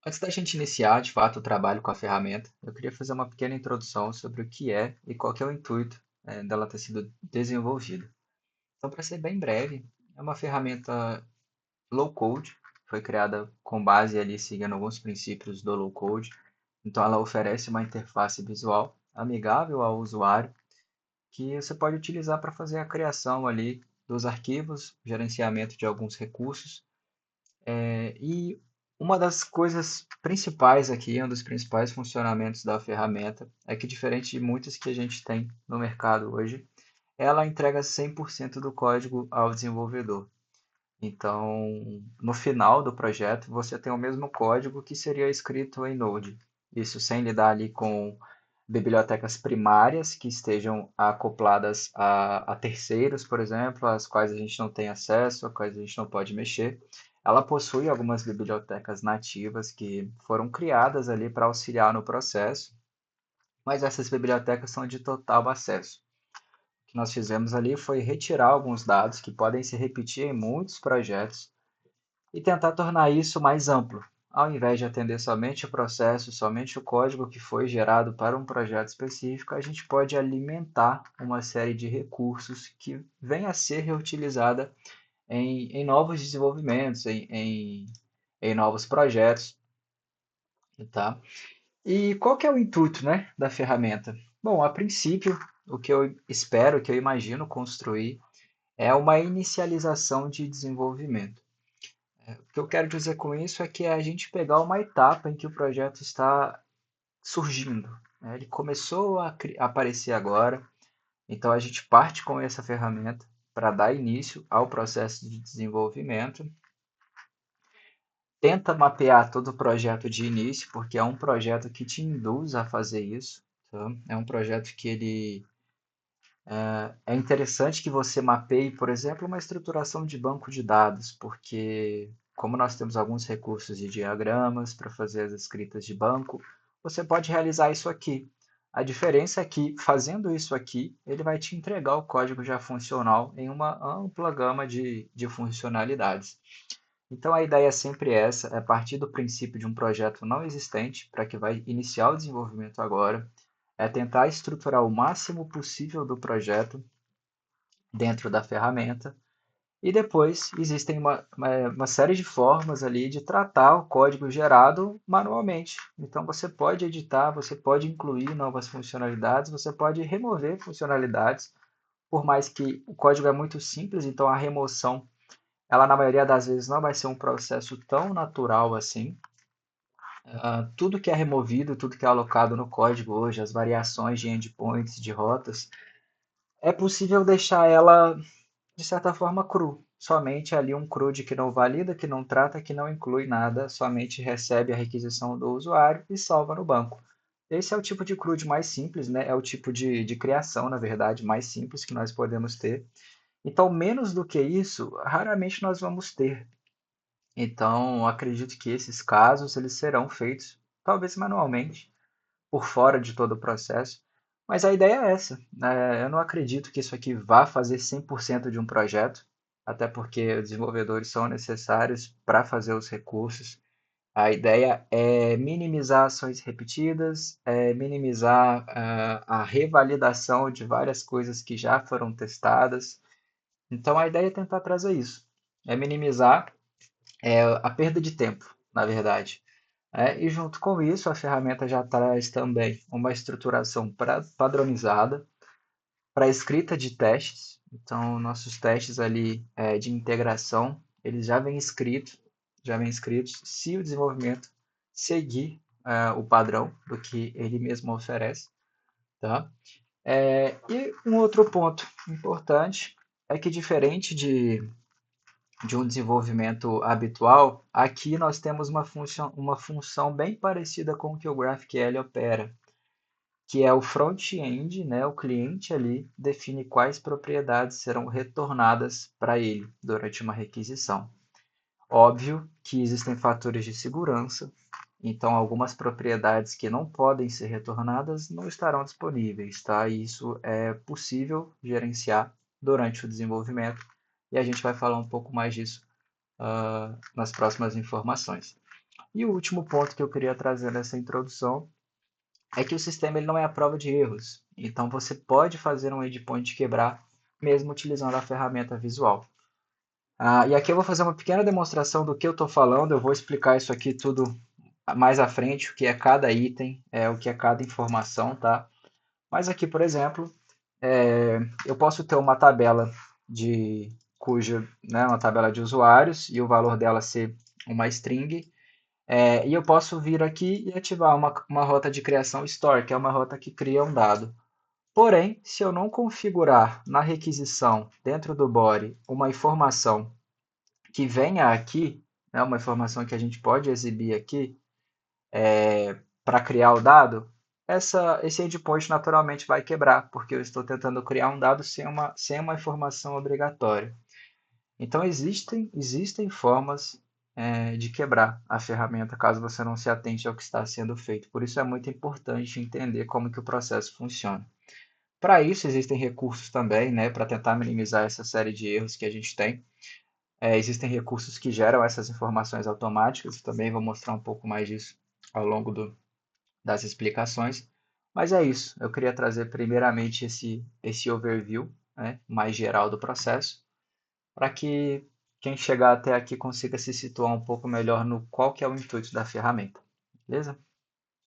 Antes da gente iniciar, de fato, o trabalho com a ferramenta, eu queria fazer uma pequena introdução sobre o que é e qual que é o intuito, dela ter sido desenvolvida. Então, para ser bem breve, é uma ferramenta low code, foi criada com base ali seguindo alguns princípios do low code. Então, ela oferece uma interface visual amigável ao usuário que você pode utilizar para fazer a criação ali dos arquivos, gerenciamento de alguns recursos. E uma das coisas principais aqui, um dos principais funcionamentos da ferramenta, é que diferente de muitas que a gente tem no mercado hoje, ela entrega 100% do código ao desenvolvedor. Então, no final do projeto, você tem o mesmo código que seria escrito em Node. Isso sem lidar ali com bibliotecas primárias que estejam acopladas a terceiros, por exemplo, às quais a gente não tem acesso, às quais a gente não pode mexer. Ela possui algumas bibliotecas nativas que foram criadas ali para auxiliar no processo, mas essas bibliotecas são de total acesso. O que nós fizemos ali foi retirar alguns dados que podem se repetir em muitos projetos e tentar tornar isso mais amplo. Ao invés de atender somente o processo, somente o código que foi gerado para um projeto específico, a gente pode alimentar uma série de recursos que vem a ser reutilizada em novos desenvolvimentos, em novos projetos, tá? E qual que é o intuito, né, da ferramenta? Bom, a princípio, o que eu espero, o que eu imagino construir é uma inicialização de desenvolvimento. O que eu quero dizer com isso é que é a gente pegar uma etapa em que o projeto está surgindo, né? Ele começou a aparecer agora, então a gente parte com essa ferramenta para dar início ao processo de desenvolvimento, tenta mapear todo o projeto de início, porque é um projeto que te induz a fazer isso, tá? É um projeto que ele é interessante que você mapeie, por exemplo, uma estruturação de banco de dados, porque como nós temos alguns recursos de diagramas para fazer as escritas de banco, você pode realizar isso aqui. A diferença é que, fazendo isso aqui, ele vai te entregar o código já funcional em uma ampla gama de funcionalidades. Então, a ideia é sempre essa, é partir do princípio de um projeto não existente, para que vai iniciar o desenvolvimento agora, é tentar estruturar o máximo possível do projeto dentro da ferramenta. E depois existem uma série de formas ali de tratar o código gerado manualmente. Então você pode editar, você pode incluir novas funcionalidades, você pode remover funcionalidades, por mais que o código é muito simples, então a remoção, ela na maioria das vezes não vai ser um processo tão natural assim. Tudo que é removido, tudo que é alocado no código hoje, as variações de endpoints, de rotas, é possível deixar ela de certa forma, cru. Somente ali um CRUD que não valida, que não trata, que não inclui nada, somente recebe a requisição do usuário e salva no banco. Esse é o tipo de CRUD mais simples, né? É o tipo de criação, na verdade, mais simples que nós podemos ter. Então, menos do que isso, raramente nós vamos ter. Então, acredito que esses casos eles serão feitos, talvez manualmente, por fora de todo o processo. Mas a ideia é essa, né? Eu não acredito que isso aqui vá fazer 100% de um projeto, até porque os desenvolvedores são necessários para fazer os recursos. A ideia é minimizar ações repetidas, é minimizar a revalidação de várias coisas que já foram testadas. Então a ideia é tentar trazer isso, é minimizar a perda de tempo, na verdade. E junto com isso, a ferramenta já traz também uma estruturação padronizada para escrita de testes. Então, nossos testes ali de integração, eles já vêm escritos se o desenvolvimento seguir o padrão do que ele mesmo oferece, tá? E um outro ponto importante é que diferente de um desenvolvimento habitual, aqui nós temos uma função bem parecida com o que o GraphQL opera, que é o front-end, né? O cliente ali define quais propriedades serão retornadas para ele durante uma requisição. Óbvio que existem fatores de segurança, então algumas propriedades que não podem ser retornadas não estarão disponíveis, tá? E isso é possível gerenciar durante o desenvolvimento e a gente vai falar um pouco mais disso nas próximas informações. E o último ponto que eu queria trazer nessa introdução é que o sistema ele não é a prova de erros. Então você pode fazer um endpoint quebrar mesmo utilizando a ferramenta visual. E aqui eu vou fazer uma pequena demonstração do que eu estou falando. Eu vou explicar isso aqui tudo mais à frente, o que é cada item, o que é cada informação, tá? Mas aqui, por exemplo, eu posso ter uma tabela né, uma tabela de usuários e o valor dela ser uma string. E eu posso vir aqui e ativar uma rota de criação store, que é uma rota que cria um dado. Porém, se eu não configurar na requisição dentro do body uma informação que venha aqui, né, uma informação que a gente pode exibir aqui para criar o dado, esse endpoint naturalmente vai quebrar, porque eu estou tentando criar um dado sem uma informação obrigatória. Então existem formas de quebrar a ferramenta caso você não se atente ao que está sendo feito. Por isso é muito importante entender como que o processo funciona. Para isso existem recursos também, né, para tentar minimizar essa série de erros que a gente tem. Existem recursos que geram essas informações automáticas, também vou mostrar um pouco mais disso ao longo das explicações. Mas é isso, eu queria trazer primeiramente esse overview, né, mais geral do processo, para que quem chegar até aqui consiga se situar um pouco melhor no qual que é o intuito da ferramenta. Beleza?